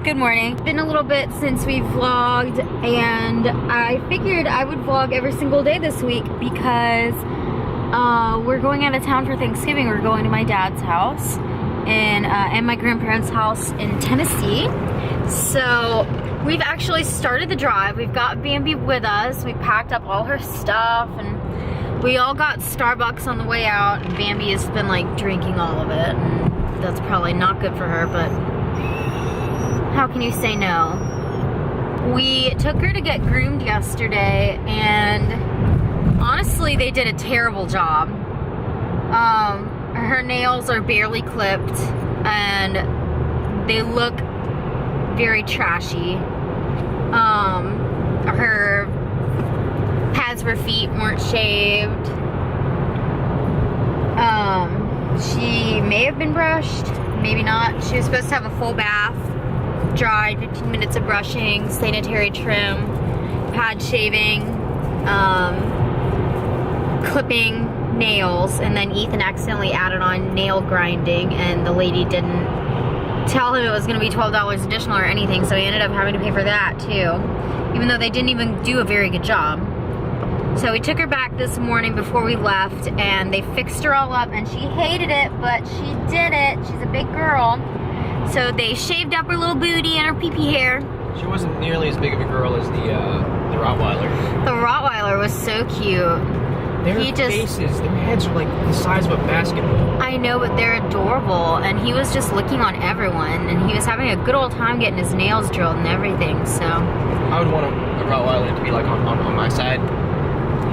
Good morning. Been a little bit since we've vlogged, and I figured I would vlog every single day this week because we're going out of town for Thanksgiving. We're going to my dad's house and my grandparents' house in Tennessee. So we've actually started the drive. We've got Bambi with us. We packed up all her stuff, and we all got Starbucks on the way out. And Bambi has been like drinking all of it, and that's probably not good for her, but how can you say no? We took her to get groomed yesterday, and honestly, they did a terrible job. Her nails are barely clipped, and they look very trashy. Her pads of her feet weren't shaved. She may have been brushed, maybe not. She was supposed to have a full bath, dried, 15 minutes of brushing, sanitary trim, pad shaving, clipping nails, and then Ethan accidentally added on nail grinding, and the lady didn't tell him it was going to be $12 additional or anything, so he ended up having to pay for that too, even though they didn't even do a very good job. So we took her back this morning before we left, and they fixed her all up, and she hated it, but she did it. She's a big girl. So they shaved up her little booty and her pee-pee hair. She wasn't nearly as big of a girl as the Rottweiler. The Rottweiler was so cute. Their faces, their heads are like the size of a basketball. I know, but they're adorable. And he was just licking on everyone, and he was having a good old time getting his nails drilled and everything, so. I would want a Rottweiler to be like on my side.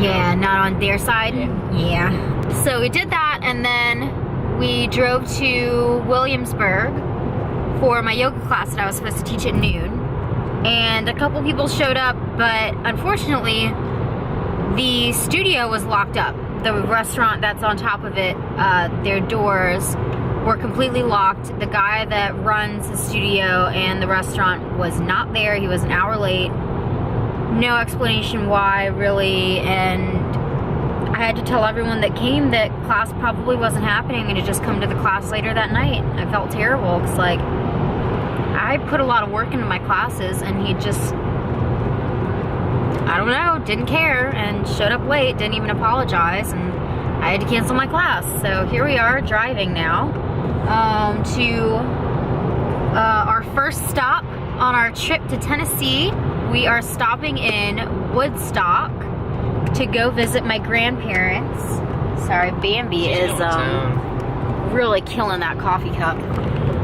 Yeah, not on their side? Yeah. So we did that, and then we drove to Williamsburg for my yoga class that I was supposed to teach at noon. And a couple people showed up, but unfortunately, the studio was locked up. The restaurant that's on top of it, their doors were completely locked. The guy that runs the studio and the restaurant was not there. He was an hour late. No explanation why, really, and I had to tell everyone that came that class probably wasn't happening and to just come to the class later that night. I felt terrible, because like, I put a lot of work into my classes, and he just, I don't know, didn't care and showed up late, didn't even apologize, and I had to cancel my class. So here we are driving now to our first stop on our trip to Tennessee. We are stopping in Woodstock to go visit my grandparents. Sorry, Bambi is really killing that coffee cup.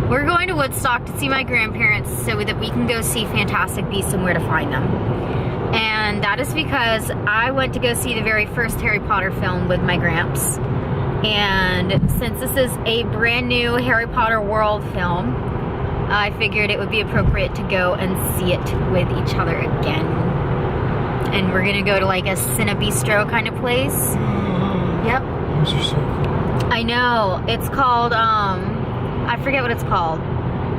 We're going to Woodstock to see my grandparents so that we can go see Fantastic Beasts and Where to Find Them. And that is because I went to go see the very first Harry Potter film with my gramps. And since this is a brand new Harry Potter world film, I figured it would be appropriate to go and see it with each other again. And we're gonna go to like a Cine Bistro kind of place. Yep. Those are so cool. I know. It's called, I forget what it's called.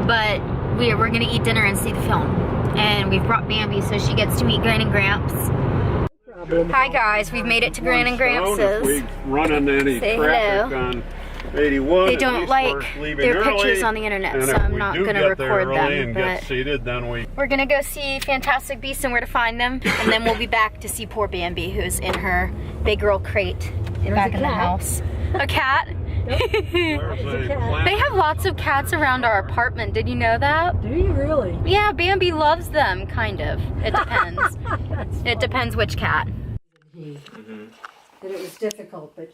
But we're gonna eat dinner and see the film. And we've brought Bambi so she gets to meet Gran and Gramps. Hi guys, we've made it to Gran and Gramps'. We run into any Say traffic hello. on 81. They don't like their pictures on the internet, so I'm not going to record them. And but get seated, then we're going to go see Fantastic Beasts and Where to Find Them, and then we'll be back to see poor Bambi, who's in her big girl crate back in the house. A cat? They have lots of cats around our apartment. Did you know that? Do you really? Yeah, Bambi loves them, kind of. It depends. It depends which cat. That it was difficult, but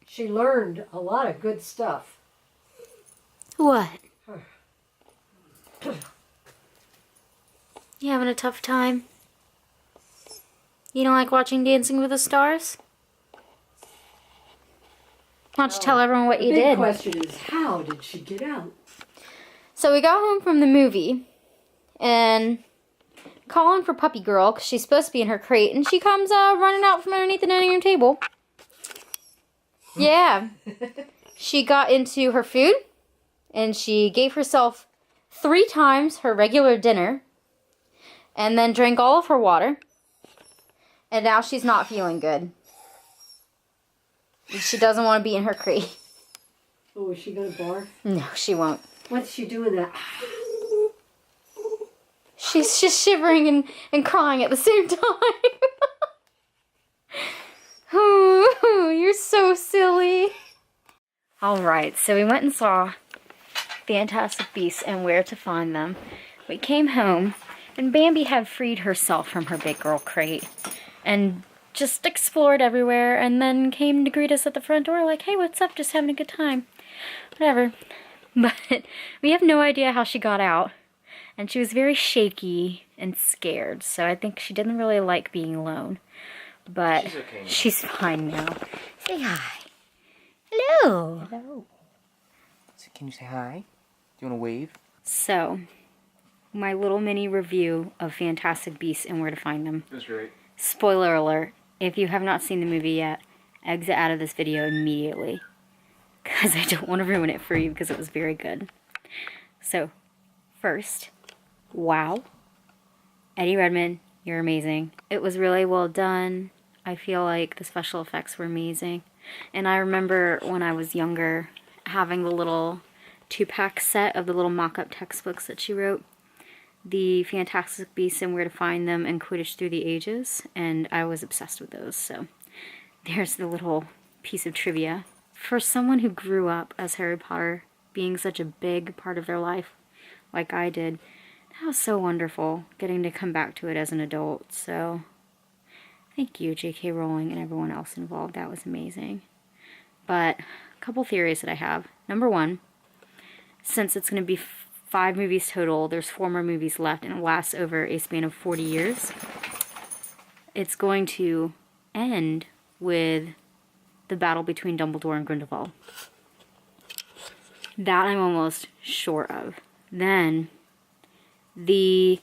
she learned a lot of good stuff. What? You having a tough time? You don't like watching Dancing with the Stars? Why don't you tell everyone what you The big did? question is, how did she get out? So we got home from the movie, and calling for Puppy Girl, because she's supposed to be in her crate, and she comes running out from underneath the dining room table. Yeah. She got into her food, and she gave herself 3 times her regular dinner, and then drank all of her water, and now she's not feeling good. She doesn't want to be in her crate. Oh, is she going to barf? No, she won't. What's she doing that? She's just shivering and crying at the same time. Oh, you're so silly. Alright, so we went and saw Fantastic Beasts and Where to Find Them. We came home, and Bambi had freed herself from her big girl crate and just explored everywhere, and then came to greet us at the front door like, hey, what's up? Just having a good time. Whatever. But we have no idea how she got out. And she was very shaky and scared, so I think she didn't really like being alone. But She's okay now. she's fine now. Say hi. Hello. Hello. So can you say hi? Do you want to wave? So, my little mini review of Fantastic Beasts and Where to Find Them. That's right. Spoiler alert, if you have not seen the movie yet, exit out of this video immediately. Because I don't want to ruin it for you because it was very good. So, first, wow. Eddie Redmayne, you're amazing. It was really well done. I feel like the special effects were amazing. And I remember when I was younger having the little 2-pack set of the little mock-up textbooks that she wrote. The Fantastic Beasts and Where to Find Them and Quidditch Through the Ages. And I was obsessed with those. So there's the little piece of trivia. For someone who grew up as Harry Potter being such a big part of their life, like I did, that was so wonderful getting to come back to it as an adult. So thank you, J.K. Rowling and everyone else involved. That was amazing. But a couple theories that I have. Number one, since it's going to be 5 movies total, there's 4 more movies left, and it lasts over a span of 40 years. It's going to end with the battle between Dumbledore and Grindelwald. That I'm almost sure of. Then, the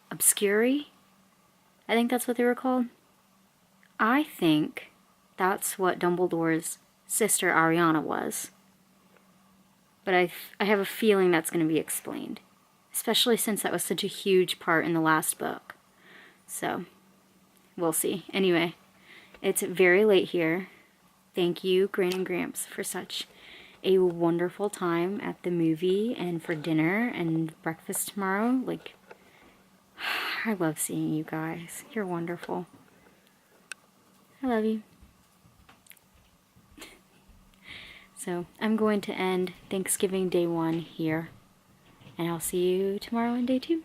Obscuri, I think that's what they were called. I think that's what Dumbledore's sister Ariana was. But I have a feeling that's going to be explained. Especially since that was such a huge part in the last book. So, we'll see. Anyway, it's very late here. Thank you, Gran and Gramps, for such a wonderful time at the movie and for dinner and breakfast tomorrow. Like, I love seeing you guys. You're wonderful. I love you. So, I'm going to end Thanksgiving Day 1 here. And I'll see you tomorrow on Day 2.